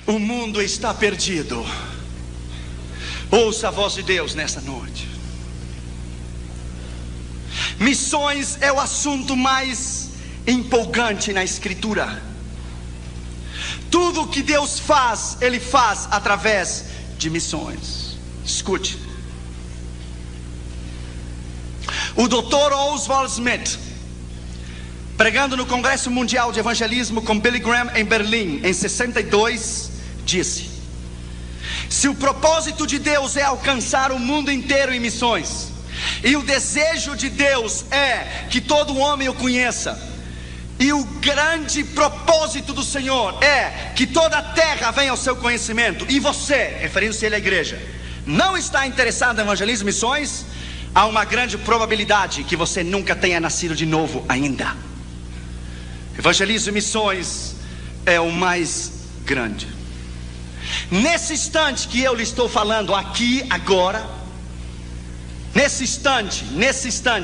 O mundo está perdido. Ouça a voz de Deus nessa noite. Missões é o assunto mais empolgante na Escritura. Tudo que Deus faz, Ele faz através de missões. Escute. O Dr. Oswald Smith, pregando no Congresso Mundial de Evangelismo com Billy Graham em Berlim em 62, disse: se o propósito de Deus é alcançar o mundo inteiro em missões, e o desejo de Deus é que todo homem o conheça, e o grande propósito do Senhor é que toda a terra venha ao seu conhecimento, e você, referindo-se ele à igreja, não está interessado em evangelismo e missões, há uma grande probabilidade que você nunca tenha nascido de novo ainda. Evangelismo e missões é o mais grande. Nesse instante que eu lhe estou falando aqui, agora, nesse instante,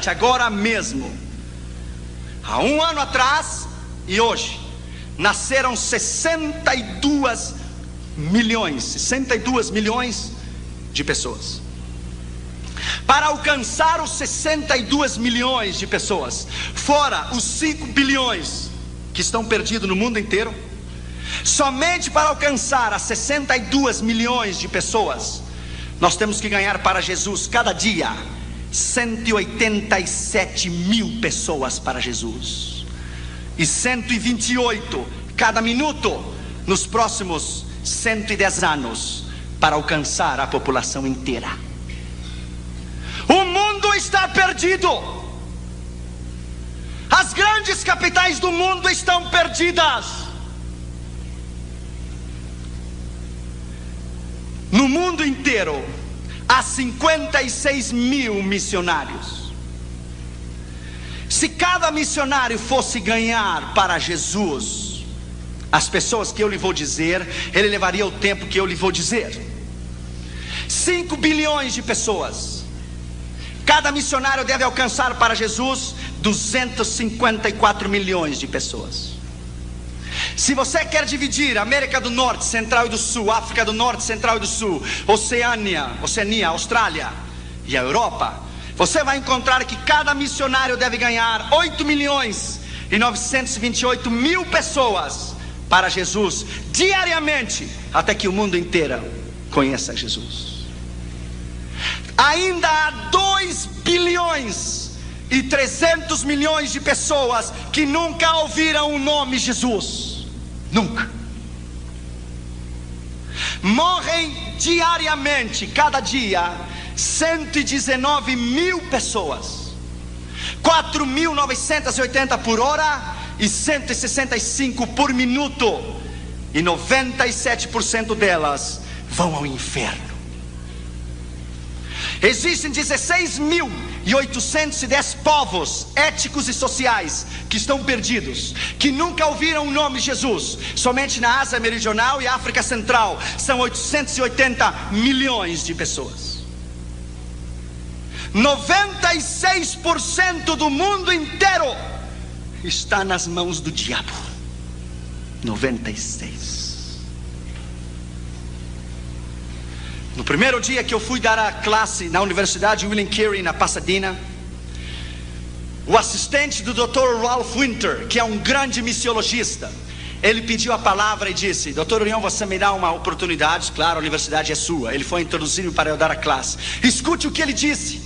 agora mesmo, há um ano atrás e hoje, nasceram 62 milhões de pessoas. Para alcançar os 62 milhões de pessoas, fora os 5 bilhões que estão perdidos no mundo inteiro, somente para alcançar as 62 milhões de pessoas, nós temos que ganhar para Jesus cada dia 187 mil pessoas para Jesus, e 128 cada minuto nos próximos 110 anos, para alcançar a população inteira. O mundo está perdido. As grandes capitais do mundo estão perdidas. No mundo inteiro há 56 mil missionários. Se cada missionário fosse ganhar para Jesus as pessoas que eu lhe vou dizer, ele levaria o tempo que eu lhe vou dizer. 5 bilhões de pessoas. Cada missionário deve alcançar para Jesus 254 milhões de pessoas. Se você quer dividir América do Norte, Central e do Sul, África do Norte, Central e do Sul, Oceania, Austrália e a Europa, você vai encontrar que cada missionário deve ganhar 8 milhões e 928 mil pessoas para Jesus diariamente, até que o mundo inteiro conheça Jesus. Ainda há 2 bilhões e 300 milhões de pessoas que nunca ouviram o nome Jesus. Nunca. Morrem diariamente, cada dia, 119 mil pessoas, 4.980 por hora e 165 por minuto, e 97% delas vão ao inferno. Existem 16.810 povos étnicos e sociais que estão perdidos, que nunca ouviram o nome de Jesus. Somente na Ásia Meridional e África Central são 880 milhões de pessoas. 96% do mundo inteiro está nas mãos do diabo. 96%. No primeiro dia que eu fui dar a classe na Universidade William Carey, na Pasadena, o assistente do Dr. Ralph Winter, que é um grande missiologista, ele pediu a palavra e disse: Dr. Urião, você me dá uma oportunidade? Claro, a universidade é sua. Ele foi introduzir-me para eu dar a classe. Escute o que ele disse.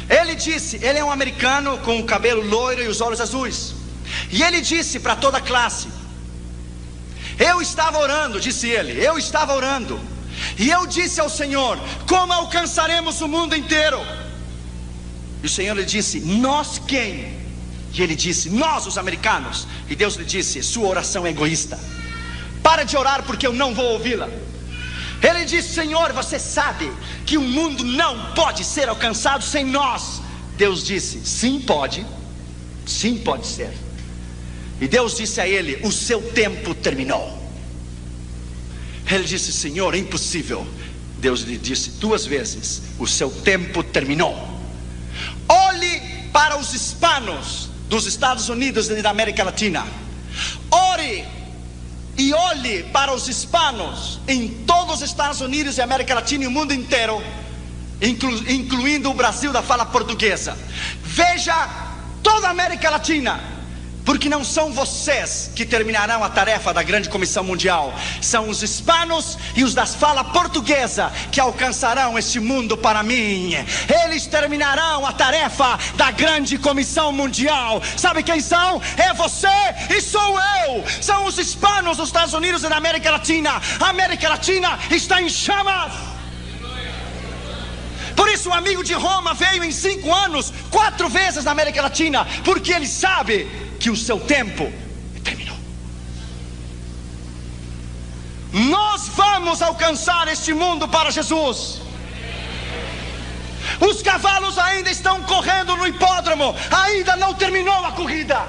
Ele disse, ele é um americano com o cabelo loiro e os olhos azuis, e ele disse para toda a classe: eu estava orando, disse ele, eu estava orando, e eu disse ao Senhor: como alcançaremos o mundo inteiro? E o Senhor lhe disse: nós quem? E ele disse: nós, os americanos. E Deus lhe disse: sua oração é egoísta, para de orar porque eu não vou ouvi-la. Ele disse: Senhor, você sabe que o mundo não pode ser alcançado sem nós. Deus disse: sim pode ser. E Deus disse a ele: o seu tempo terminou. Ele disse: Senhor, é impossível. Deus lhe disse 2 vezes: o seu tempo terminou. Olhe para os hispanos dos Estados Unidos e da América Latina. Ore e olhe para os hispanos em todos os Estados Unidos e América Latina e o mundo inteiro, incluindo o Brasil da fala portuguesa. Veja toda a América Latina, porque não são vocês que terminarão a tarefa da grande comissão mundial, são os hispanos e os da fala portuguesa que alcançarão este mundo para mim. Eles terminarão a tarefa da grande comissão mundial. Sabe quem são? É você e sou eu. São os hispanos dos Estados Unidos e da América Latina. A América Latina está em chamas. Por isso o amigo de Roma veio em 5 anos 4 vezes na América Latina, porque ele sabe que o seu tempo terminou. Nós vamos alcançar este mundo para Jesus. Os cavalos ainda estão correndo no hipódromo, ainda não terminou a corrida.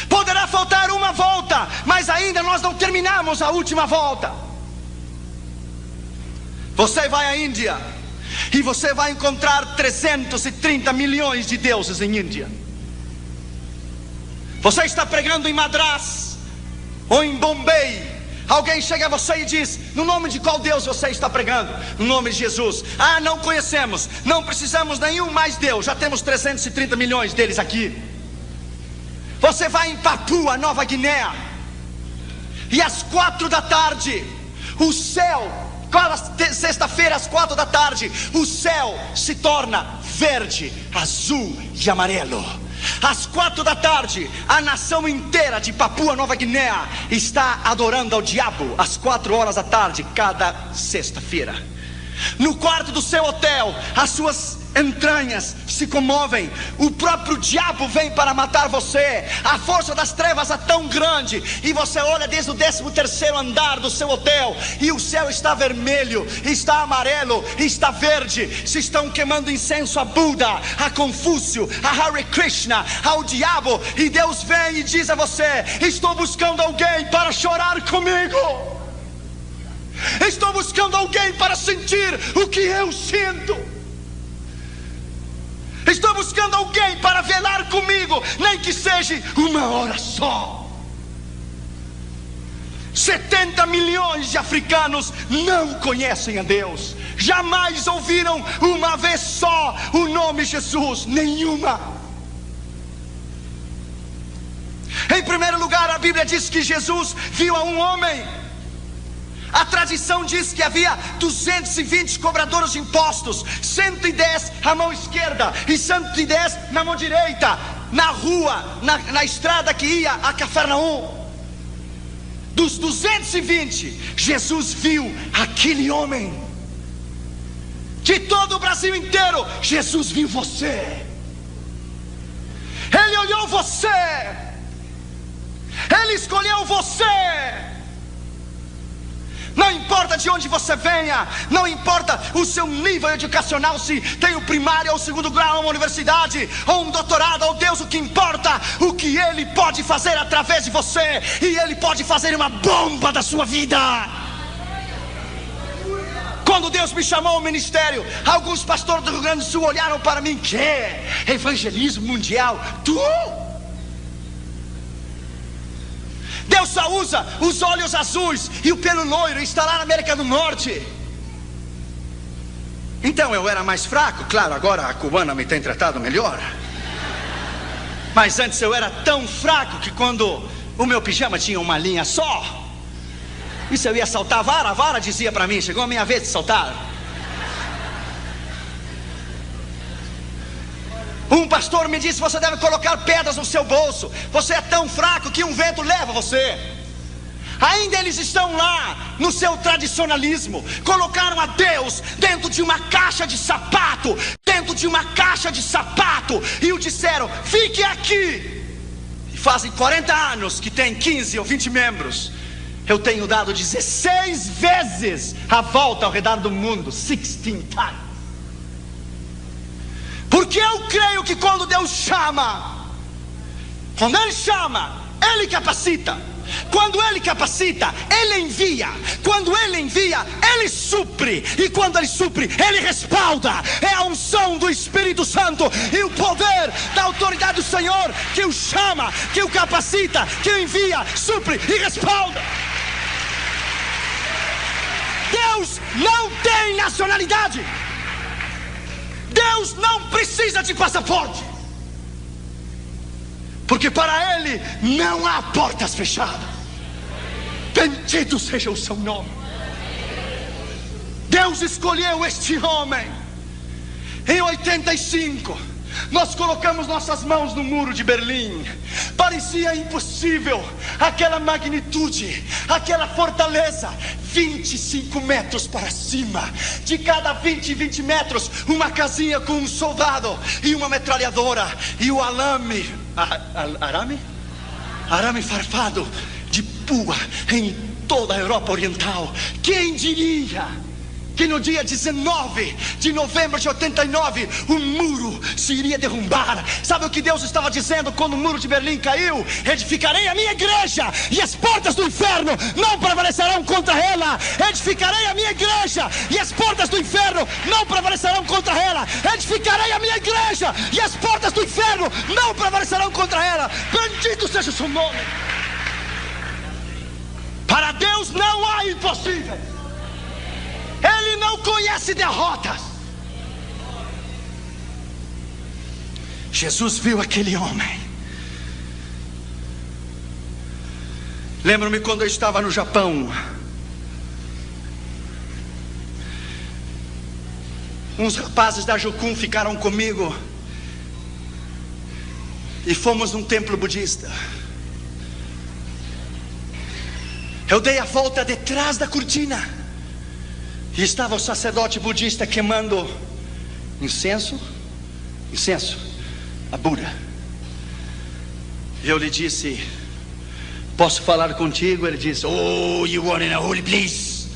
Poderá faltar uma volta, mas ainda nós não terminamos a última volta. Você vai à Índia e você vai encontrar 330 milhões de deuses em Índia. Você está pregando em Madras ou em Bombay, alguém chega a você e diz: no nome de qual Deus você está pregando? No nome de Jesus. Ah, não conhecemos, não precisamos nenhum mais Deus, já temos 330 milhões deles aqui. Você vai em Papua Nova Guiné e às 4 da tarde o céu, sexta-feira às 4 da tarde, o céu se torna verde, azul e amarelo. Às 4 da tarde, a nação inteira de Papua Nova Guiné está adorando ao diabo às 4 horas da tarde, cada sexta-feira. No quarto do seu hotel, as suas entranhas se comovem. O próprio diabo vem para matar você. A força das trevas é tão grande, e você olha desde o 13º andar do seu hotel, e o céu está vermelho, está amarelo, está verde. Se estão queimando incenso a Buda, a Confúcio, a Hare Krishna, ao diabo. E Deus vem e diz a você: estou buscando alguém para chorar comigo. Estou buscando alguém para sentir o que eu sinto. Estou buscando alguém para velar comigo, nem que seja uma hora só. 70 milhões de africanos não conhecem a Deus, jamais ouviram uma vez só o nome Jesus, nenhuma. Em primeiro lugar, a Bíblia diz que Jesus viu a um homem. A tradição diz que havia 220 cobradores de impostos, 110 à mão esquerda e 110 na mão direita, na rua, na estrada que ia a Cafarnaum. Dos 220, Jesus viu aquele homem. De todo o Brasil inteiro, Jesus viu você. Ele olhou você. Ele escolheu você. Não importa de onde você venha, não importa o seu nível educacional, se tem o primário ou o 2º grau, uma universidade ou um doutorado, ou Deus, o que importa, o que Ele pode fazer através de você. E Ele pode fazer uma bomba da sua vida. Quando Deus me chamou ao ministério, alguns pastores do Rio Grande do Sul olharam para mim: que evangelismo mundial? Tu? Deus só usa os olhos azuis e o pelo loiro, está lá na América do Norte. Então eu era mais fraco, claro, agora a cubana me tem tratado melhor. Mas antes eu era tão fraco que quando o meu pijama tinha uma linha só, e se eu ia saltar a vara dizia para mim: chegou a minha vez de saltar. Um pastor me disse: você deve colocar pedras no seu bolso, você é tão fraco que um vento leva você. Ainda eles estão lá no seu tradicionalismo. Colocaram a Deus dentro de uma caixa de sapato, e o disseram: fique aqui. E fazem 40 anos que tem 15 ou 20 membros. Eu tenho dado 16 vezes a volta ao redor do mundo, 16 times. Porque eu creio que quando Deus chama, quando Ele chama, Ele capacita. Quando Ele capacita, Ele envia. Quando Ele envia, Ele supre. E quando Ele supre, Ele respalda. É a unção do Espírito Santo e o poder da autoridade do Senhor que o chama, que o capacita, que o envia, supre e respalda. Deus não tem nacionalidade. Deus não precisa de passaporte. Porque para Ele não há portas fechadas. Bendito seja o seu nome. Deus escolheu este homem. Em 85, nós colocamos nossas mãos no muro de Berlim. Parecia impossível aquela magnitude, aquela fortaleza. 25 metros para cima. De cada 20 metros, uma casinha com um soldado e uma metralhadora. E o arame farpado de pua em toda a Europa Oriental. Quem diria que no dia 19 de novembro de 89 o muro se iria derrubar? Sabe o que Deus estava dizendo quando o muro de Berlim caiu? Edificarei a minha igreja e as portas do inferno não prevalecerão contra ela. Edificarei a minha igreja e as portas do inferno não prevalecerão contra ela. Edificarei a minha igreja e as portas do inferno não prevalecerão contra ela. Bendito seja o seu nome. Para Deus não há impossível. Ele não conhece derrotas. Jesus viu aquele homem. Lembro-me quando eu estava no Japão. Uns rapazes da Jokun ficaram comigo e fomos num templo budista. Eu dei a volta detrás da cortina e estava o sacerdote budista queimando incenso a Buda. E eu lhe disse: posso falar contigo? Ele disse: oh, you are in a holy place.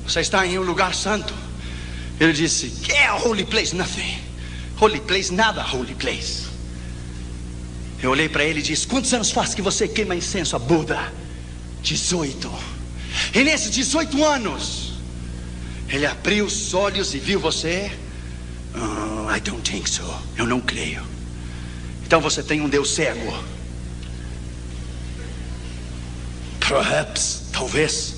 Você está em um lugar santo. Ele disse: que é holy place? Nothing. Holy place, nada holy place. Eu olhei para ele e disse: quantos anos faz que você queima incenso a Buda? 18. E nesses 18 anos ele abriu os olhos e viu você. I don't think so. Eu não creio. Então você tem um Deus cego. Perhaps, talvez.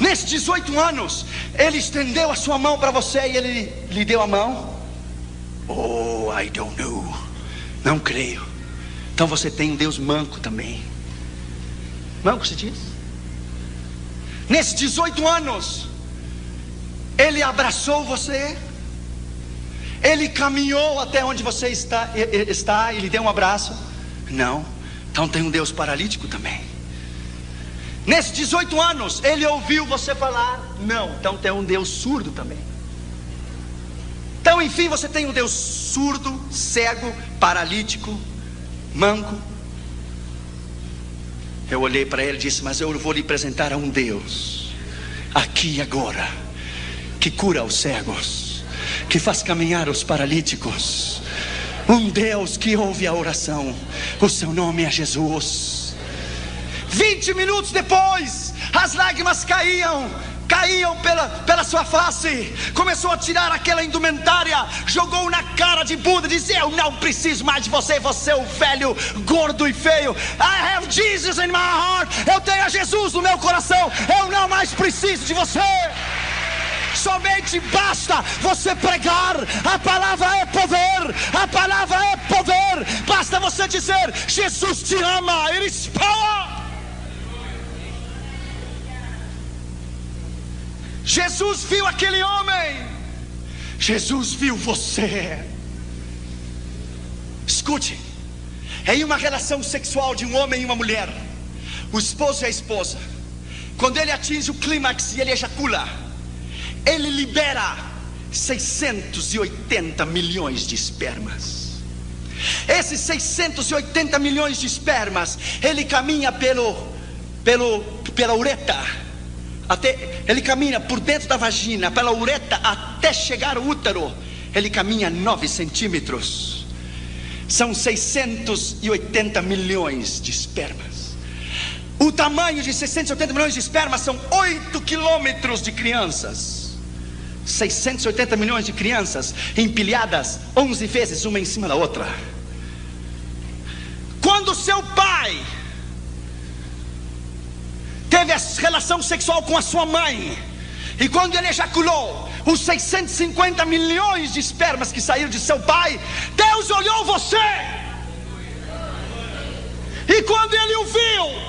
Nesses 18 anos ele estendeu a sua mão para você e ele lhe deu a mão. Oh, I don't know. Não creio. Então você tem um Deus manco também. Manco se diz? Nesses 18 anos ele abraçou você. Ele caminhou até onde você está e lhe deu um abraço? Não. Então tem um Deus paralítico também. Nesses 18 anos ele ouviu você falar? Não. Então tem um Deus surdo também. Então enfim você tem um Deus surdo, cego, paralítico, manco. Eu olhei para ele e disse: mas eu vou lhe apresentar a um Deus aqui e agora, que cura os cegos, que faz caminhar os paralíticos. Um Deus que ouve a oração. O seu nome é Jesus. 20 minutos depois, as lágrimas caíam pela sua face. Começou a tirar aquela indumentária, jogou na cara de Buda, disse: eu não preciso mais de você, você é um velho, gordo e feio. I have Jesus in my heart. Eu tenho a Jesus no meu coração. Eu não mais preciso de você. Somente basta você pregar. A palavra é poder. A palavra é poder. Basta você dizer: Jesus te ama. It is power. Jesus viu aquele homem. Jesus viu você. Escute. Em uma relação sexual de um homem e uma mulher, o esposo e a esposa, quando ele atinge o clímax e ele ejacula, ele libera 680 milhões de espermas. Esses 680 milhões de espermas, ele caminha pela uretra. Ele caminha por dentro da vagina, pela uretra, até chegar ao útero. Ele caminha 9 centímetros. São 680 milhões de espermas. O tamanho de 680 milhões de espermas são 8 quilômetros de crianças. 680 milhões de crianças empilhadas 11 vezes uma em cima da outra. Quando seu pai teve relação sexual com a sua mãe, e quando ele ejaculou, os 650 milhões de espermas que saíram de seu pai, Deus olhou você. E quando ele o viu,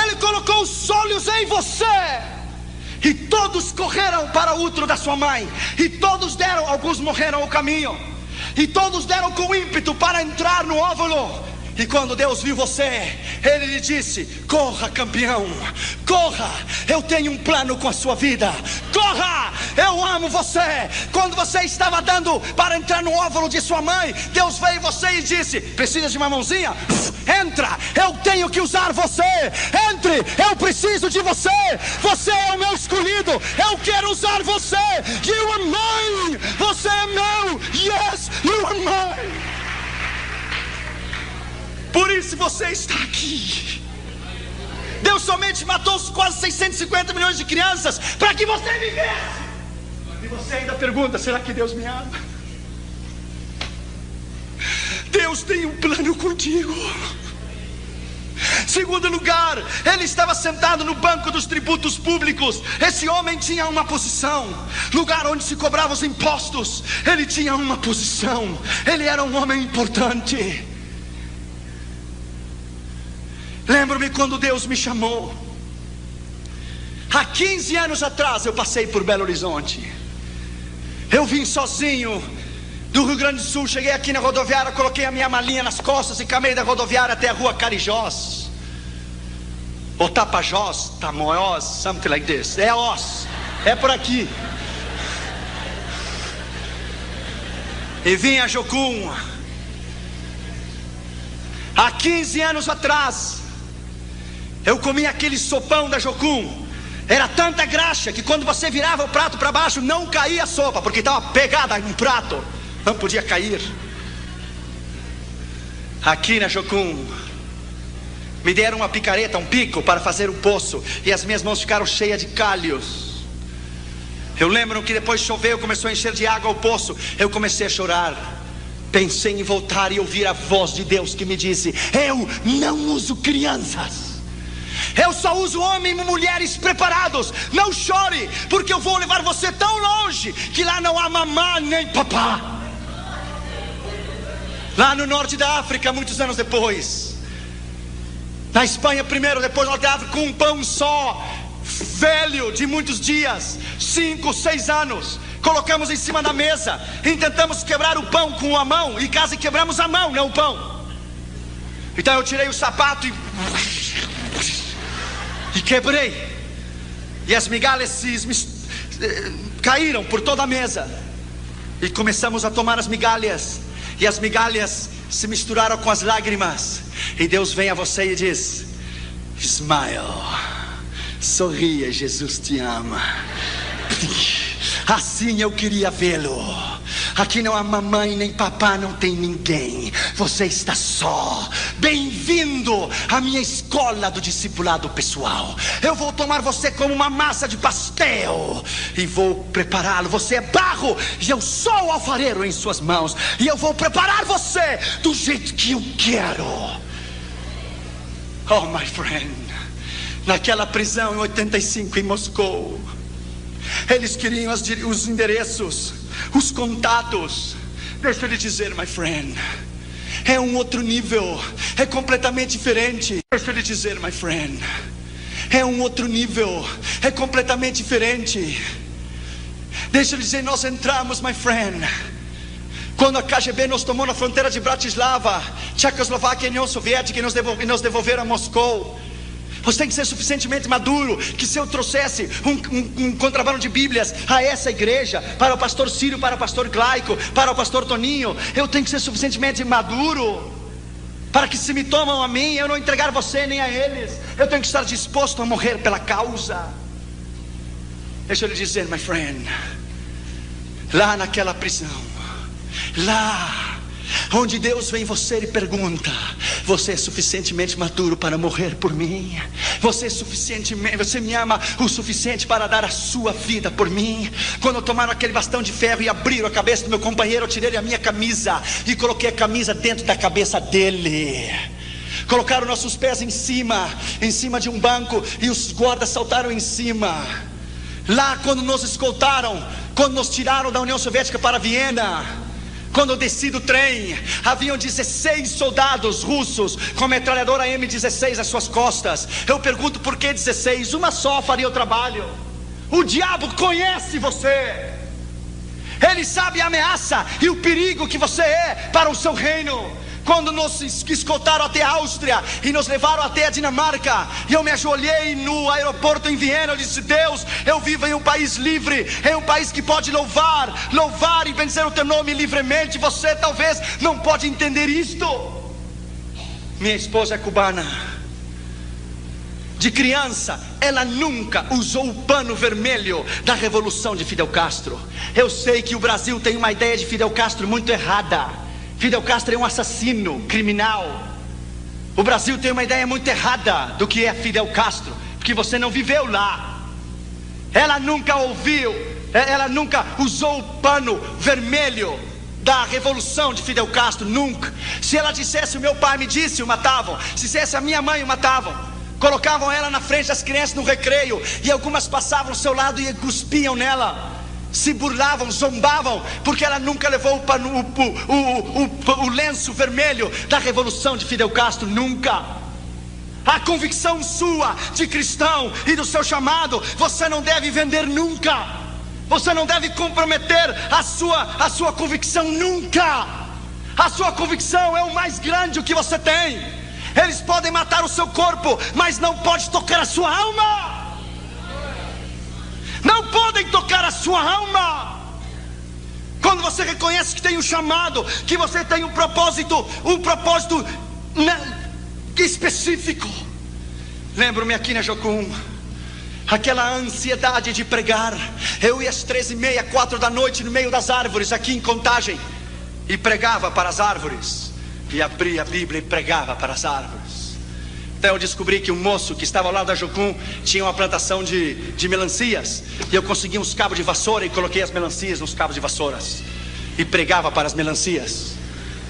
ele colocou os olhos em você. E todos correram para o útero da sua mãe. E todos deram, alguns morreram ao caminho. E todos deram com ímpeto para entrar no óvulo. E quando Deus viu você, Ele lhe disse: corra, campeão, corra, eu tenho um plano com a sua vida. Corra, eu amo você. Quando você estava dando para entrar no óvulo de sua mãe, Deus veio em você e disse: precisa de uma mãozinha? Entra, eu tenho que usar você. Entre, eu preciso de você. Você é o meu escolhido, eu quero usar você. You are mine, você é meu. Yes, you are mine. Por isso você está aqui. Deus somente matou os quase 650 milhões de crianças para que você vivesse. E você ainda pergunta: será que Deus me ama? Deus tem um plano contigo. Segundo lugar, ele estava sentado no banco dos tributos públicos. Esse homem tinha uma posição, lugar onde se cobravam os impostos. Ele tinha uma posição, ele era um homem importante. Lembro-me quando Deus me chamou. Há 15 anos atrás eu passei por Belo Horizonte. Eu vim sozinho do Rio Grande do Sul. Cheguei aqui na rodoviária, coloquei a minha malinha nas costas e caminhei da rodoviária até a rua Carijós, ou Tapajós, Tamoiós, something like this. É Os, é por aqui. E vim a Jocum. Há 15 anos atrás eu comi aquele sopão da Jocum. Era tanta graxa que quando você virava o prato para baixo não caía a sopa, porque estava pegada em um prato, não podia cair. Aqui na Jocum me deram uma picareta, um pico para fazer um poço, e as minhas mãos ficaram cheias de calhos. Eu lembro que depois choveu, começou a encher de água o poço. Eu comecei a chorar. Pensei em voltar e ouvir a voz de Deus que me disse: eu não uso crianças, eu só uso homens e mulheres preparados. Não chore, porque eu vou levar você tão longe que lá não há mamá nem papá. Lá no norte da África, muitos anos depois, na Espanha primeiro, depois no norte da África, com um pão só, velho de muitos dias, 5, 6 anos, colocamos em cima da mesa e tentamos quebrar o pão com a mão, e quase quebramos a mão, não o pão. Então eu tirei o sapato e quebrei, e as migalhas caíram por toda a mesa. E começamos a tomar as migalhas, e as migalhas se misturaram com as lágrimas. E Deus vem a você e diz: smile, sorria, Jesus te ama. Assim eu queria vê-lo. Aqui não há mamãe nem papá, não tem ninguém. Você está só. Bem-vindo à minha escola do discipulado pessoal. Eu vou tomar você como uma massa de pastel e vou prepará-lo. Você é barro e eu sou o alfareiro em suas mãos, e eu vou preparar você do jeito que eu quero. Oh, my friend, naquela prisão em 85 em Moscou, eles queriam os endereços, os contatos. Deixa eu lhe dizer, my friend, é um outro nível, é completamente diferente. Deixa eu lhe dizer, my friend, é um outro nível, é completamente diferente. Deixa eu lhe dizer, nós entramos, my friend, quando a KGB nos tomou na fronteira de Bratislava, Tchecoslováquia e União Soviética, e nos devolveram a Moscou. Você tem que ser suficientemente maduro, que se eu trouxesse um contrabando de Bíblias a essa igreja, para o pastor Círio, para o pastor Glaico, para o pastor Toninho, eu tenho que ser suficientemente maduro para que, se me tomam a mim, eu não entregar você nem a eles. Eu tenho que estar disposto a morrer pela causa. Deixa eu lhe dizer, my friend, lá naquela prisão, lá onde Deus vem em você e pergunta: você é suficientemente maduro para morrer por mim? Você me ama o suficiente para dar a sua vida por mim? Quando tomaram aquele bastão de ferro e abriram a cabeça do meu companheiro, eu tirei a minha camisa e coloquei a camisa dentro da cabeça dele. Colocaram nossos pés em cima de um banco, e os guardas saltaram em cima. Lá quando nos escoltaram, quando nos tiraram da União Soviética para Viena, quando eu desci do trem, haviam 16 soldados russos com metralhadora M16 às suas costas. Eu pergunto: por que 16? Uma só faria o trabalho. O diabo conhece você. Ele sabe a ameaça e o perigo que você é para o seu reino. Quando nos escoltaram até a Áustria e nos levaram até a Dinamarca, e eu me ajoelhei no aeroporto em Viena, eu disse: Deus, eu vivo em um país livre, em um país que pode louvar e benzer o teu nome livremente. Você talvez não pode entender isto. Minha esposa é cubana. De criança, ela nunca usou o pano vermelho da revolução de Fidel Castro. Eu sei que o Brasil tem uma ideia de Fidel Castro muito errada. Fidel Castro é um assassino, criminal. O Brasil tem uma ideia muito errada do que é Fidel Castro, porque você não viveu lá. Ela nunca usou o pano vermelho da revolução de Fidel Castro, nunca. Se ela dissesse: o meu pai me disse, o matavam. Se dissesse: a minha mãe, o matavam. Colocavam ela na frente das crianças no recreio, e algumas passavam ao seu lado e cuspiam nela, se burlavam, zombavam, porque ela nunca levou o lenço vermelho da revolução de Fidel Castro, nunca. A convicção sua de cristão e do seu chamado, você não deve vender nunca. Você não deve comprometer a sua convicção nunca. A sua convicção é o mais grande que você tem. Eles podem matar o seu corpo, mas não pode tocar a sua alma. Não podem tocar a sua alma. Quando você reconhece que tem um chamado, que você tem um propósito específico. Lembro-me aqui na Jocum, aquela ansiedade de pregar. Eu ia às 13h30, 4 da noite, no meio das árvores, aqui em Contagem, e pregava para as árvores, e abria a Bíblia e pregava para as árvores. Então eu descobri que um moço que estava ao lado da Jocum tinha uma plantação de melancias, e eu consegui uns cabos de vassoura e coloquei as melancias nos cabos de vassouras e pregava para as melancias.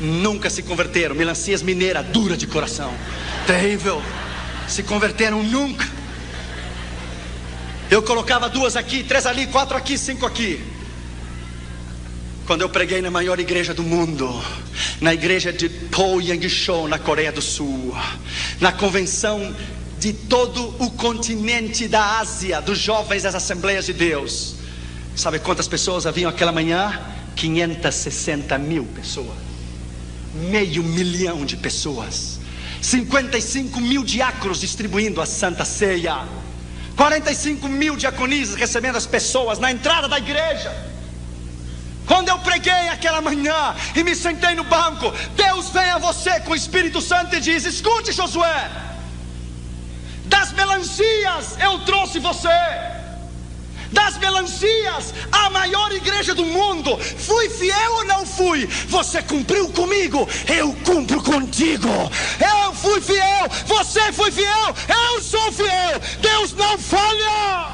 Nunca se converteram. Melancias mineira, dura de coração, terrível. Se converteram nunca. Eu colocava 2 aqui, 3 ali, 4 aqui, 5 aqui. Quando eu preguei na maior igreja do mundo, na igreja de Poyang-chon, na Coreia do Sul, na convenção de todo o continente da Ásia, dos jovens das Assembleias de Deus, sabe quantas pessoas haviam aquela manhã? 560 mil pessoas. 500 mil de pessoas. 55 mil diáconos distribuindo a Santa Ceia. 45 mil diaconisas recebendo as pessoas na entrada da igreja. Quando eu preguei aquela manhã e me sentei no banco, Deus vem a você com o Espírito Santo e diz: escute, Josué, das melancias eu trouxe você, das melancias, a maior igreja do mundo. Fui fiel ou não fui? Você cumpriu comigo, eu cumpro contigo. Eu fui fiel, você foi fiel, eu sou fiel. Deus não falha.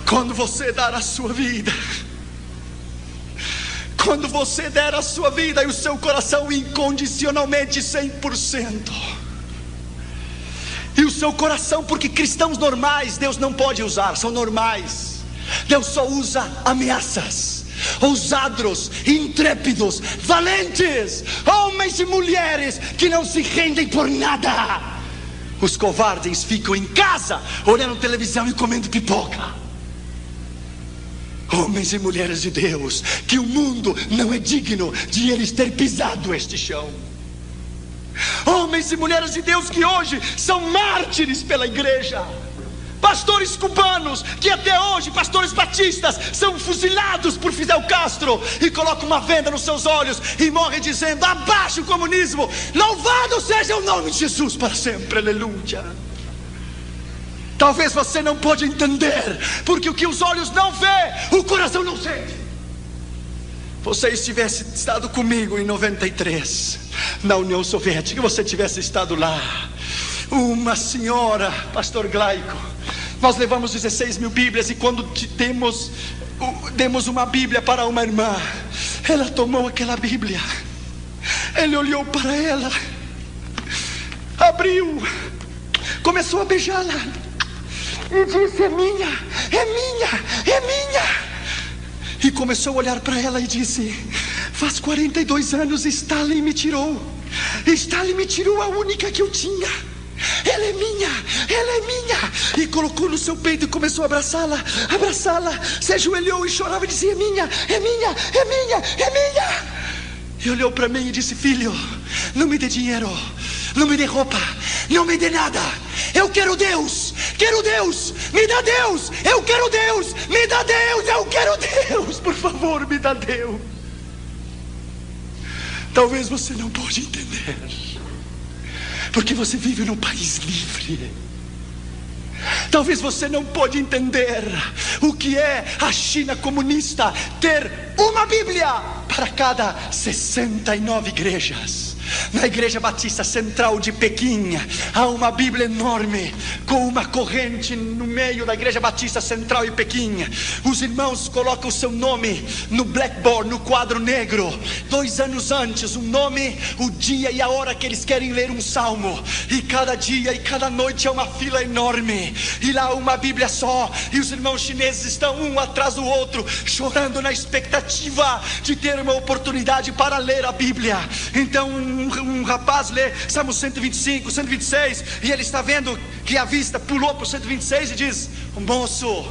Quando você dar a sua vida, quando você der a sua vida e o seu coração incondicionalmente 100%, e o seu coração, porque cristãos normais Deus não pode usar, são normais. Deus só usa ameaças, ousados, intrépidos, valentes, homens e mulheres que não se rendem por nada. Os covardes ficam em casa olhando televisão e comendo pipoca. Homens e mulheres de Deus, que o mundo não é digno de eles ter pisado este chão. Homens e mulheres de Deus que hoje são mártires pela igreja. Pastores cubanos que até hoje, pastores batistas, são fuzilados por Fidel Castro e colocam uma venda nos seus olhos e morrem dizendo: abaixo o comunismo, louvado seja o nome de Jesus para sempre, aleluia. Talvez você não pode entender, porque o que os olhos não vê, o coração não sente. você tivesse estado comigo em 93, na União Soviética, você tivesse estado lá. Uma senhora, pastor Glaico, nós levamos 16 mil Bíblias, e quando demos uma Bíblia para uma irmã, ela tomou aquela Bíblia, ele olhou para ela, abriu, começou a beijá-la e disse: é minha, é minha, é minha. E começou a olhar para ela e disse: faz 42 anos Stalin me tirou. Stalin me tirou a única que eu tinha. Ela é minha, ela é minha. E colocou no seu peito e começou a abraçá-la, abraçá-la. Se ajoelhou e chorava e dizia: é minha, é minha, é minha, é minha. E olhou para mim e disse: filho, não me dê dinheiro, não me dê roupa, não me dê nada. Eu quero Deus, quero Deus, me dá Deus. Eu quero Deus, me dá Deus, eu quero Deus. Por favor, me dá Deus. Talvez você não pode entender, porque você vive num país livre. Talvez você não pode entender o que é a China comunista ter uma Bíblia para cada 69 igrejas. Na Igreja Batista Central de Pequim há uma Bíblia enorme com uma corrente no meio da Igreja Batista Central em Pequim. Os irmãos colocam o seu nome no blackboard, no quadro negro, 2 anos antes, o nome, o dia e a hora que eles querem ler um salmo. E cada dia e cada noite é uma fila enorme, e lá uma Bíblia só, e os irmãos chineses estão um atrás do outro, chorando na expectativa de ter uma oportunidade para ler a Bíblia. Então um rapaz lê Salmo 125, 126, e ele está vendo que a vista pulou para o 126 e diz: moço,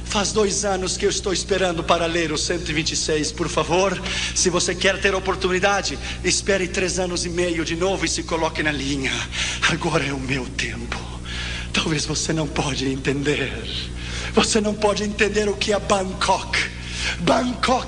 faz 2 anos que eu estou esperando para ler o 126. Por favor, se você quer ter oportunidade, espere 3 anos e meio de novo e se coloque na linha. Agora é o meu tempo. Talvez você não pode entender. Você não pode entender o que é Bangkok,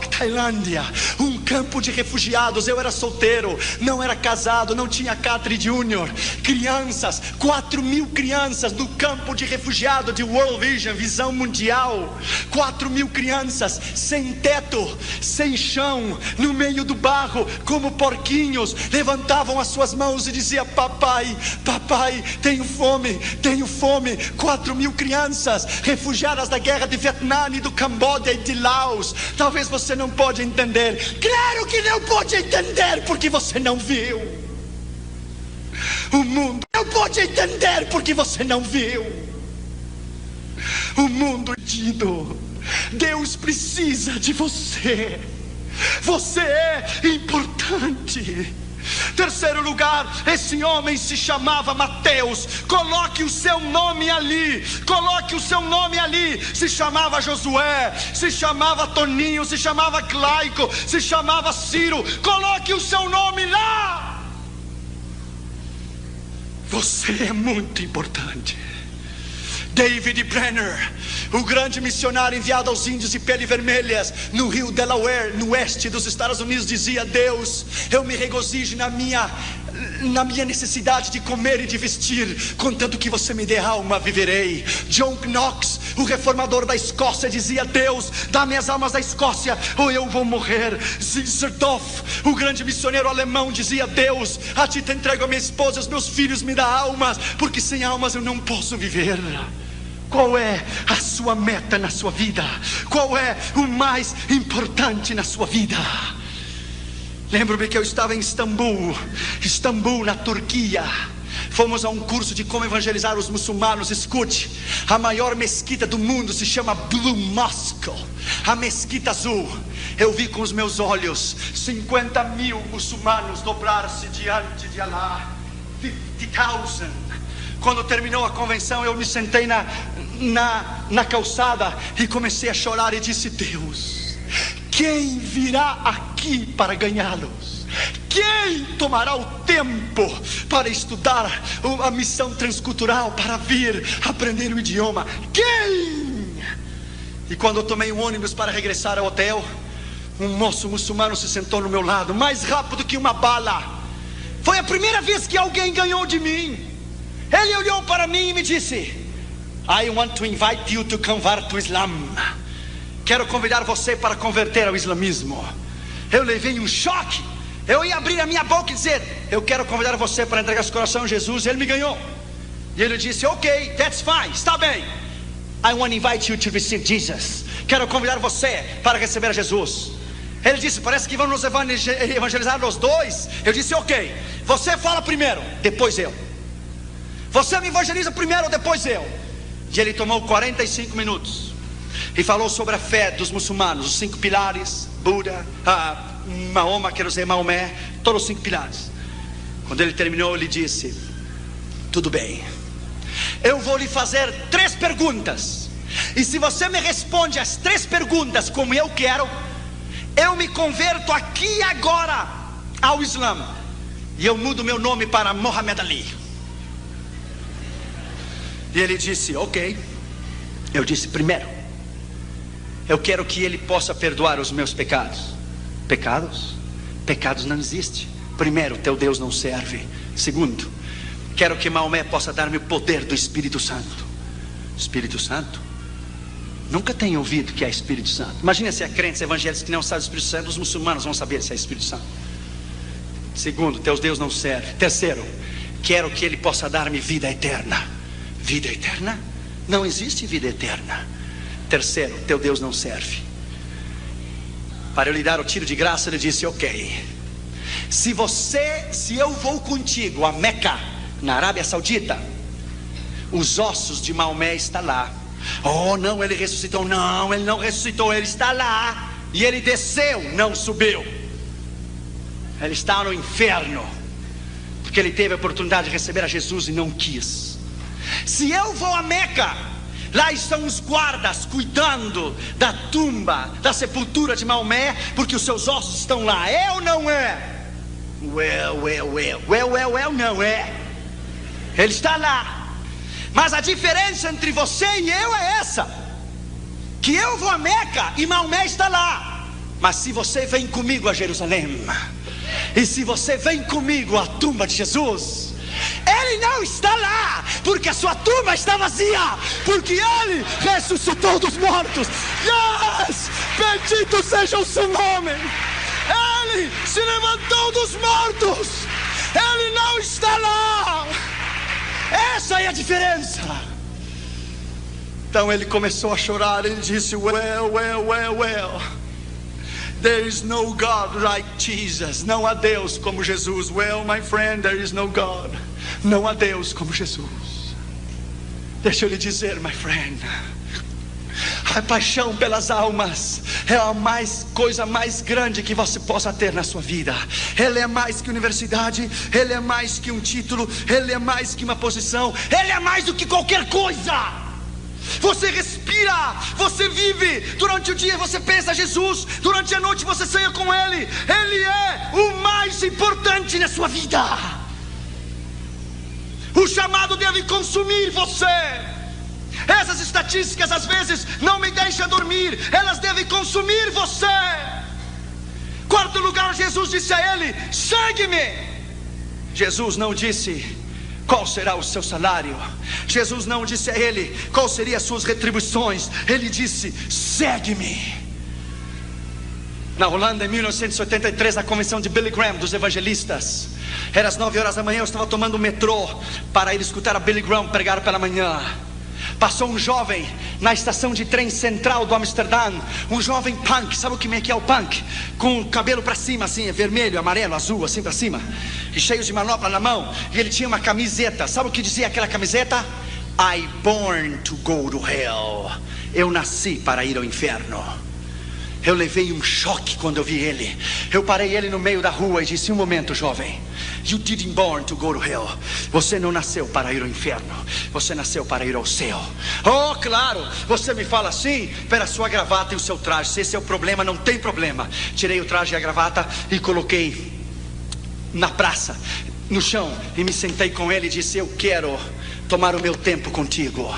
Tailândia, um campo de refugiados. Eu era solteiro, não era casado, não tinha Catri Júnior. Crianças, 4.000 crianças no campo de refugiado de World Vision, visão mundial. 4.000 crianças sem teto, sem chão, no meio do barro, como porquinhos. Levantavam as suas mãos e diziam: papai, papai, tenho fome, tenho fome. 4.000 crianças refugiadas da guerra de Vietnã e do Camboja e de Laos. Talvez você não pode entender. Claro que não pode entender, porque você não viu. O mundo não pode entender, porque você não viu. O mundo perdido. Deus precisa de você. Você é importante. Terceiro lugar, esse homem se chamava Mateus. Coloque o seu nome ali, coloque o seu nome ali. Se chamava Josué, se chamava Toninho, se chamava Glaico, se chamava Ciro. Coloque o seu nome lá. Você é muito importante. David Brenner, o grande missionário enviado aos índios de pele vermelhas no rio Delaware, no oeste dos Estados Unidos, dizia: Deus, eu me regozijo na minha necessidade de comer e de vestir, contanto que você me dê alma, viverei. John Knox, o reformador da Escócia, dizia: Deus, dá-me as almas da Escócia ou eu vou morrer. Zerdorf, o grande missionário alemão, dizia: Deus, a ti te entrego a minha esposa e os meus filhos, me dá almas, porque sem almas eu não posso viver. Qual é a sua meta na sua vida? Qual é o mais importante na sua vida? Lembro-me que eu estava em Istambul, na Turquia. Fomos a um curso de como evangelizar os muçulmanos. Escute, a maior mesquita do mundo se chama Blue Mosque, a mesquita azul. Eu vi com os meus olhos 50.000 muçulmanos dobrar-se diante de Allah. 50,000. Quando terminou a convenção, eu me sentei na calçada e comecei a chorar e disse: Deus, quem virá aqui para ganhá-los? Quem tomará o tempo para estudar a missão transcultural, para vir aprender o idioma? Quem? E quando eu tomei um ônibus para regressar ao hotel, um moço muçulmano se sentou no meu lado, mais rápido que uma bala. Foi a primeira vez que alguém ganhou de mim. Ele olhou para mim e me disse: I want to invite you to convert to Islam. Quero convidar você para converter ao islamismo. Eu levei um choque. Eu ia abrir a minha boca e dizer: eu quero convidar você para entregar seu coração a Jesus. Ele me ganhou. E ele disse: ok, that's fine, está bem. I want to invite you to receive Jesus. Quero convidar você para receber a Jesus. Ele disse: parece que vão nos evangelizar os dois. Eu disse: ok, você fala primeiro, depois eu. Você me evangeliza primeiro, depois eu. E ele tomou 45 minutos e falou sobre a fé dos muçulmanos, os 5 pilares: Buda, Mahoma, quero dizer Maomé, todos os 5 pilares. Quando ele terminou, ele disse: tudo bem, eu vou lhe fazer 3 perguntas, e se você me responde as 3 perguntas como eu quero, eu me converto aqui e agora ao Islã, e eu mudo meu nome para Muhammad Ali. E ele disse: ok. Eu disse: primeiro, eu quero que ele possa perdoar os meus pecados. Pecados? Pecados não existem. Primeiro, teu Deus não serve. Segundo, quero que Maomé possa dar-me o poder do Espírito Santo. Espírito Santo? Nunca tenho ouvido que é Espírito Santo. Imagina se há crentes evangélicos que não sabem do Espírito Santo. Os muçulmanos vão saber se é Espírito Santo. Segundo, teu Deus não serve. Terceiro, quero que ele possa dar-me vida eterna. Vida eterna? Não existe vida eterna. Terceiro, teu Deus não serve. Para eu lhe dar o tiro de graça, ele disse: ok, se eu vou contigo a Meca, na Arábia Saudita, os ossos de Maomé estão lá. Oh não, ele ressuscitou. Não, ele não ressuscitou, ele está lá. E ele desceu, não subiu. Ele está no inferno, porque ele teve a oportunidade de receber a Jesus e não quis. Se eu vou a Meca, lá estão os guardas cuidando da tumba, da sepultura de Maomé, porque os seus ossos estão lá. É ou não é? Não é. Ele está lá. Mas a diferença entre você e eu é essa: que eu vou a Meca e Maomé está lá. Mas se você vem comigo a Jerusalém, e se você vem comigo à tumba de Jesus, ele não está lá, porque a sua tumba está vazia, porque ele ressuscitou dos mortos. Yes! Bendito seja o seu nome. Ele se levantou dos mortos. Ele não está lá. Essa é a diferença. Então ele começou a chorar. Ele disse: well, there is no God like Jesus. Não há Deus como Jesus. Well, my friend, there is no God. Não há Deus como Jesus. Deixa eu lhe dizer, my friend, a paixão pelas almas é a coisa mais grande que você possa ter na sua vida. Ele é mais que universidade, ele é mais que um título, ele é mais que uma posição, ele é mais do que qualquer coisa. Você respira, você vive. Durante o dia você pensa em Jesus, durante a noite você sonha com Ele. Ele é o mais importante na sua vida. O chamado deve consumir você. Essas estatísticas às vezes não me deixam dormir. Elas devem consumir você. Quarto lugar, Jesus disse a ele: segue-me. Jesus não disse qual será o seu salário. Jesus não disse a ele qual seriam as suas retribuições. Ele disse: segue-me. Na Holanda, em 1983, na convenção de Billy Graham, dos evangelistas, era às 9 horas da manhã. Eu estava tomando o metrô para ir escutar a Billy Graham pregar pela manhã. Passou um jovem na estação de trem central do Amsterdã. Um jovem punk, sabe o que é o punk? Com o cabelo para cima assim, vermelho, amarelo, azul, assim para cima, e cheio de manopla na mão. E ele tinha uma camiseta. Sabe o que dizia aquela camiseta? I born to go to hell. Eu nasci para ir ao inferno. Eu levei um choque quando eu vi ele. Eu parei ele no meio da rua e disse: um momento, jovem, you didn't born to go to hell. Você não nasceu para ir ao inferno, você nasceu para ir ao céu. Oh, claro, você me fala assim pela sua gravata e o seu traje. Se esse é o problema, não tem problema. Tirei o traje e a gravata e coloquei na praça, no chão, e me sentei com ele e disse: eu quero tomar o meu tempo contigo.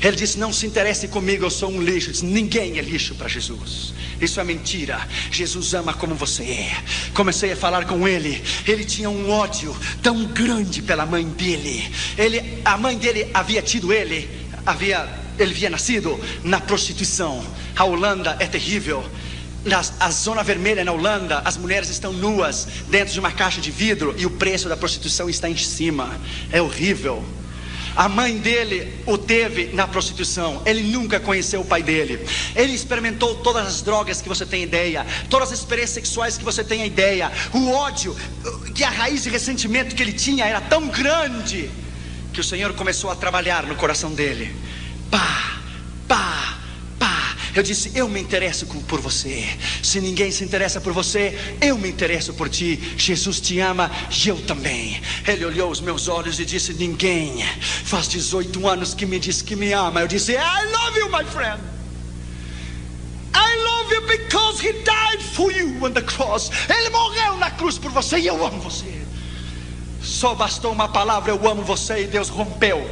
Ele disse: não se interesse comigo, eu sou um lixo. Eu disse: ninguém é lixo para Jesus. Isso é mentira. Jesus ama como você é. Comecei a falar com ele. Ele tinha um ódio tão grande pela mãe dele. A mãe dele havia tido ele havia nascido na prostituição. A Holanda é terrível. A zona vermelha na Holanda, as mulheres estão nuas dentro de uma caixa de vidro e o preço da prostituição está em cima. É horrível. A mãe dele o teve na prostituição. Ele nunca conheceu o pai dele. Ele experimentou todas as drogas que você tem ideia, todas as experiências sexuais que você tem ideia. O ódio, que a raiz de ressentimento que ele tinha era tão grande, que o Senhor começou a trabalhar no coração dele. Pá, pá, pá. Eu disse, eu me interesso por você. Se ninguém se interessa por você, eu me interesso por ti. Jesus te ama e eu também. Ele olhou os meus olhos e disse, ninguém faz 18 anos que me diz que me ama. Eu disse, I love you, my friend. I love you because he died for you on the cross. Ele morreu na cruz por você e eu amo você. Só bastou uma palavra, eu amo você, e Deus rompeu,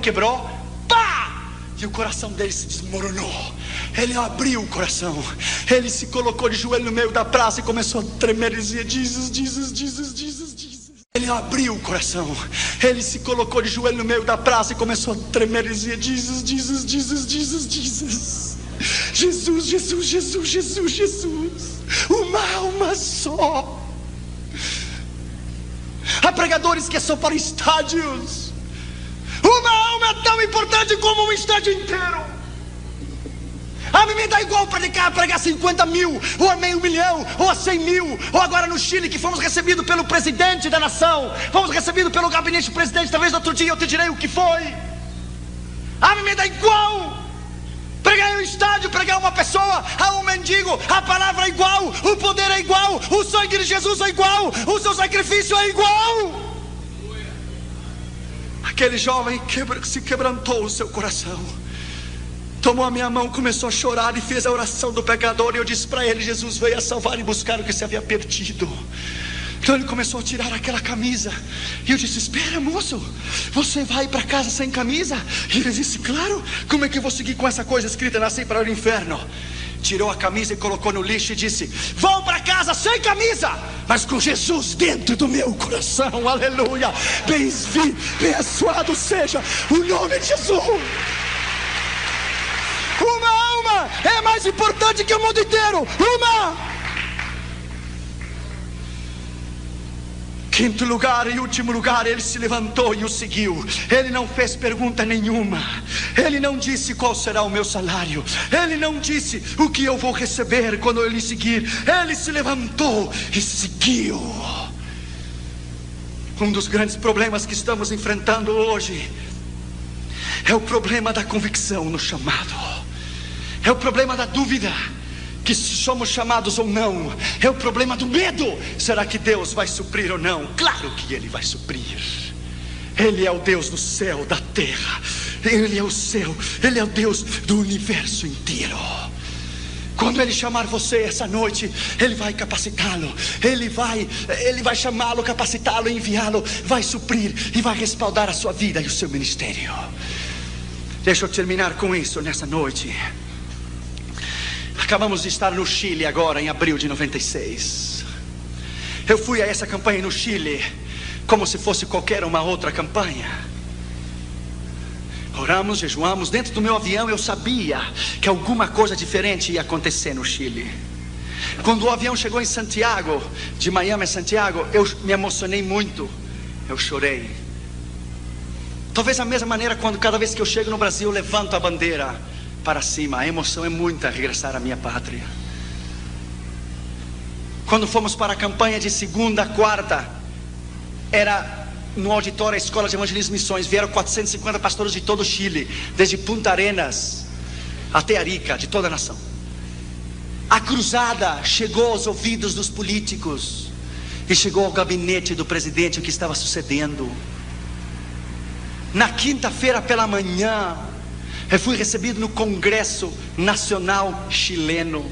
quebrou, pá! E o coração dele se desmoronou. Ele abriu o coração. Ele se colocou de joelho no meio da praça e começou a tremer e dizia, Jesus, Jesus, Jesus, Jesus, Jesus. Ele abriu o coração. Ele se colocou de joelho no meio da praça e começou a tremer e dizia, Jesus, Jesus, Jesus, Jesus, Jesus. Jesus, Jesus, Jesus, Jesus, Jesus. Uma alma só. Há pregadores que são para estádios. Uma alma é tão importante como um estádio inteiro. A mim me dá igual pregar 50 mil, ou a meio milhão, ou a 100 mil. Ou agora no Chile, que fomos recebidos pelo presidente da nação, fomos recebidos pelo gabinete do presidente. Talvez outro dia eu te direi o que foi. A mim me dá igual pregar em um estádio, pregar uma pessoa, a um mendigo. A palavra é igual, o poder é igual, o sangue de Jesus é igual, o seu sacrifício é igual. Aquele jovem se quebrantou o seu coração, tomou a minha mão, começou a chorar e fez a oração do pecador. E eu disse para ele, Jesus veio a salvar e buscar o que se havia perdido. Então ele começou a tirar aquela camisa. E eu disse, espera, moço, você vai para casa sem camisa? E ele disse, claro, como é que eu vou seguir com essa coisa escrita, nasci para o inferno? Tirou a camisa e colocou no lixo e disse, vou para casa sem camisa, mas com Jesus dentro do meu coração. Aleluia, abençoado seja o nome de Jesus. Uma alma é mais importante que o mundo inteiro. Quinto lugar e último lugar, ele se levantou e o seguiu. Ele não fez pergunta nenhuma. Ele não disse qual será o meu salário. Ele não disse o que eu vou receber quando eu lhe seguir. Ele se levantou e seguiu. Um dos grandes problemas que estamos enfrentando hoje é o problema da convicção no chamado. É o problema da dúvida, que se somos chamados ou não. É o problema do medo. Será que Deus vai suprir ou não? Claro que Ele vai suprir. Ele é o Deus do céu, da terra. Ele é o céu, Ele é o Deus do universo inteiro. Quando Ele chamar você essa noite, Ele vai capacitá-lo. Ele vai chamá-lo, capacitá-lo, enviá-lo. Vai suprir e vai respaldar a sua vida e o seu ministério. Deixa eu terminar com isso nessa noite. Acabamos de estar no Chile agora, em abril de 96. Eu fui a essa campanha no Chile como se fosse qualquer uma outra campanha. Oramos, jejuamos. Dentro do meu avião eu sabia que alguma coisa diferente ia acontecer no Chile. Quando o avião chegou em Santiago, de Miami a Santiago, eu me emocionei muito. Eu chorei. Talvez da mesma maneira quando cada vez que eu chego no Brasil eu levanto a bandeira para cima. A emoção é muita regressar à minha pátria. Quando fomos para a campanha de segunda a quarta, era no auditório da Escola de Evangelismo e Missões. Vieram 450 pastores de todo o Chile, desde Punta Arenas até Arica, de toda a nação. A cruzada chegou aos ouvidos dos políticos e chegou ao gabinete do presidente o que estava sucedendo. Na quinta-feira pela manhã, eu fui recebido no Congresso Nacional Chileno.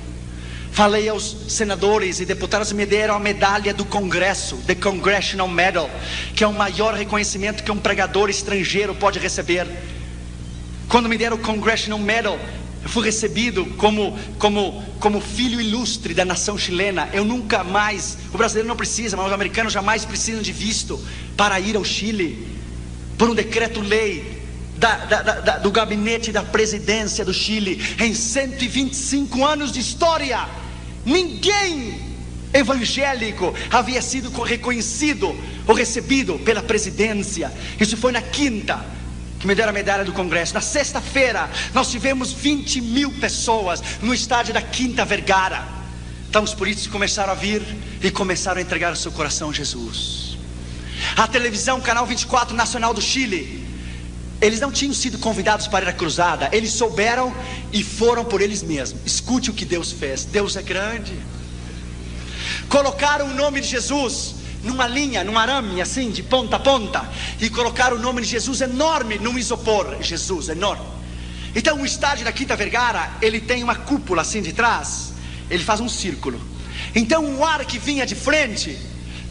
Falei aos senadores e deputados, me deram a medalha do Congresso, The Congressional Medal, que é o maior reconhecimento que um pregador estrangeiro pode receber. Quando me deram o Congressional Medal, eu fui recebido como filho ilustre da nação chilena. Eu nunca mais, o brasileiro não precisa, mas os americanos jamais precisam de visto para ir ao Chile, por um decreto-lei do gabinete da presidência do Chile. Em 125 anos de história, Ninguém evangélico havia sido reconhecido ou recebido pela presidência. Isso foi na quinta que me deram a medalha do Congresso. Na sexta-feira nós tivemos 20 mil pessoas no estádio da Quinta Vergara. Então os políticos começaram a vir e começaram a entregar o seu coração a Jesus. A televisão, Canal 24 Nacional do Chile, eles não tinham sido convidados para ir à cruzada, eles souberam e foram por eles mesmos. Escute o que Deus fez. Deus é grande. Colocaram o nome de Jesus numa linha, num arame assim, de ponta a ponta, e colocaram o nome de Jesus enorme num isopor. Jesus, enorme. Então o estádio da Quinta Vergara, ele tem uma cúpula assim de trás, ele faz um círculo. Então o ar que vinha de frente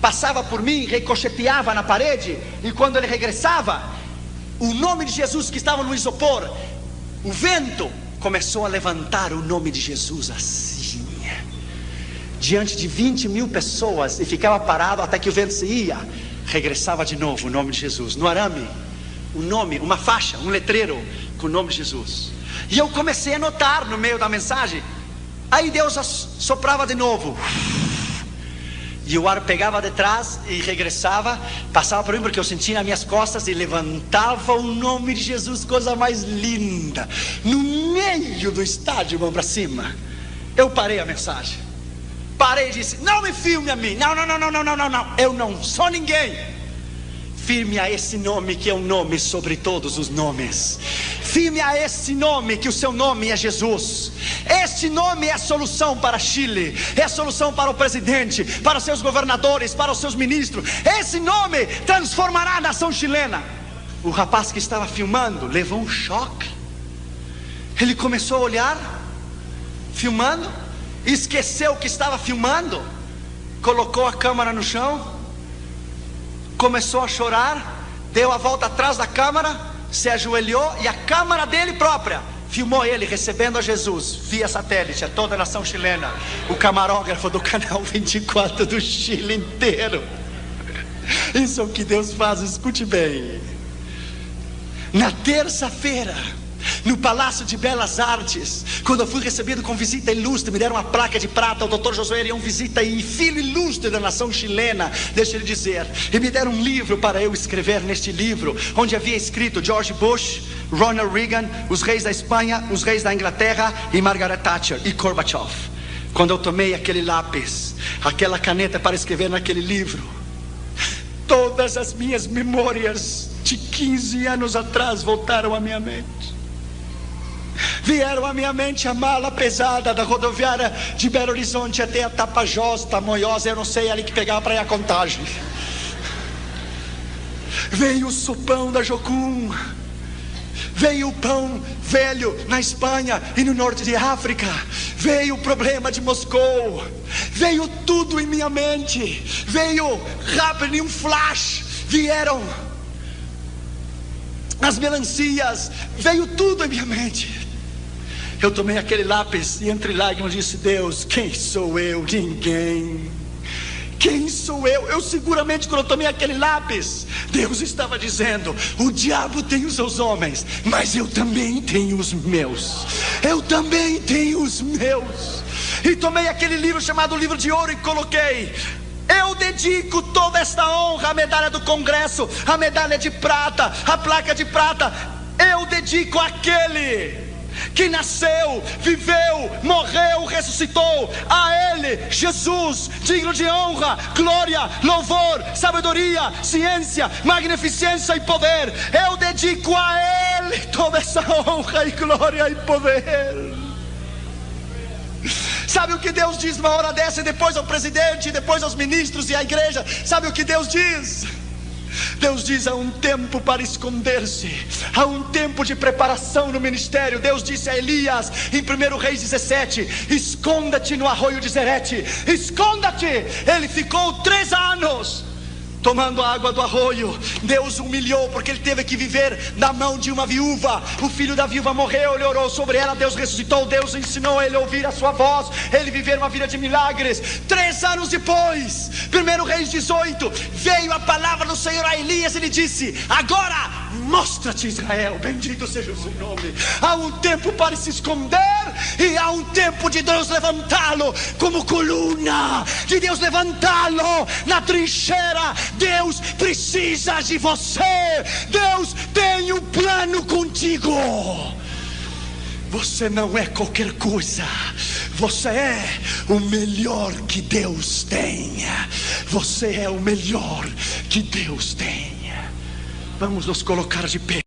passava por mim, ricocheteava na parede, e quando ele regressava, o nome de Jesus que estava no isopor, o vento começou a levantar o nome de Jesus assim, diante de 20 mil pessoas, e ficava parado até que o vento se ia. Regressava de novo o nome de Jesus no arame, um nome, uma faixa, um letreiro com o nome de Jesus. E eu comecei a notar no meio da mensagem. Aí Deus soprava de novo, e o ar pegava de trás e regressava, passava por mim, porque eu sentia nas minhas costas, e levantava o nome de Jesus, coisa mais linda, no meio do estádio, mão para cima. Eu parei a mensagem, parei e disse: não me filme a mim, não, eu não sou ninguém. Firme a esse nome que é um nome sobre todos os nomes. Firme a esse nome, que o seu nome é Jesus. Este nome é a solução para Chile, é a solução para o presidente, para os seus governadores, para os seus ministros. Esse nome transformará a nação chilena. O rapaz que estava filmando levou um choque. Ele começou a olhar, filmando, esqueceu que estava filmando, colocou a câmera no chão, começou a chorar, deu a volta atrás da câmera, se ajoelhou, e a câmera dele própria filmou ele recebendo a Jesus via satélite a toda a nação chilena. O camarógrafo do Canal 24 do Chile inteiro. Isso é o que Deus faz, escute bem. Na terça-feira, no Palácio de Belas Artes, quando eu fui recebido com visita ilustre, me deram uma placa de prata. O Dr. Josué Erião Visita, e filho ilustre da nação chilena, deixa ele dizer. E me deram um livro para eu escrever neste livro, onde havia escrito George Bush, Ronald Reagan, os reis da Espanha, os reis da Inglaterra, e Margaret Thatcher e Gorbachev. Quando eu tomei aquele lápis, aquela caneta para escrever naquele livro, todas as minhas memórias de 15 anos atrás voltaram à minha mente. Vieram à minha mente a mala pesada da rodoviária de Belo Horizonte até a Tapajós, Tamoiós, eu não sei, ali que pegava para ir a Contagem. Veio o sopão da Jocum, veio o pão velho na Espanha e no norte de África, veio o problema de Moscou, veio tudo em minha mente, veio rápido em um flash, vieram as melancias, veio tudo em minha mente. Eu tomei aquele lápis e entre lágrimas disse: Deus, quem sou eu? Ninguém. Quem sou eu? Eu seguramente, quando eu tomei aquele lápis, Deus estava dizendo: o diabo tem os seus homens, mas eu também tenho os meus. Eu também tenho os meus. E tomei aquele livro chamado Livro de Ouro e coloquei: eu dedico toda esta honra, a medalha do Congresso, a medalha de prata, a placa de prata, eu dedico àquele que nasceu, viveu, morreu, ressuscitou. A Ele, Jesus, digno de honra, glória, louvor, sabedoria, ciência, magnificência e poder. Eu dedico a Ele toda essa honra e glória e poder. Sabe o que Deus diz numa hora dessa, e depois ao presidente, e depois aos ministros e à igreja? Sabe o que Deus diz? Deus diz: há um tempo para esconder-se, há um tempo de preparação no ministério. Deus disse a Elias em 1 Reis 17: esconda-te no arroio de Zerete, esconda-te. Ele ficou 3 anos tomando a água do arroio. Deus humilhou, porque ele teve que viver da mão de uma viúva. O filho da viúva morreu, ele orou sobre ela, Deus ressuscitou, Deus ensinou ele a ouvir a sua voz, ele viver uma vida de milagres. 3 anos depois, 1 Reis 18, veio a palavra do Senhor a Elias. Ele disse: agora Mostra-te, Israel, bendito seja o seu nome. Há um tempo para se esconder e há um tempo de Deus levantá-lo como coluna, de Deus levantá-lo na trincheira. Deus precisa de você. Deus tem um plano contigo. Você não é qualquer coisa. Você é o melhor que Deus tem. Você é o melhor que Deus tem. Vamos nos colocar de pé.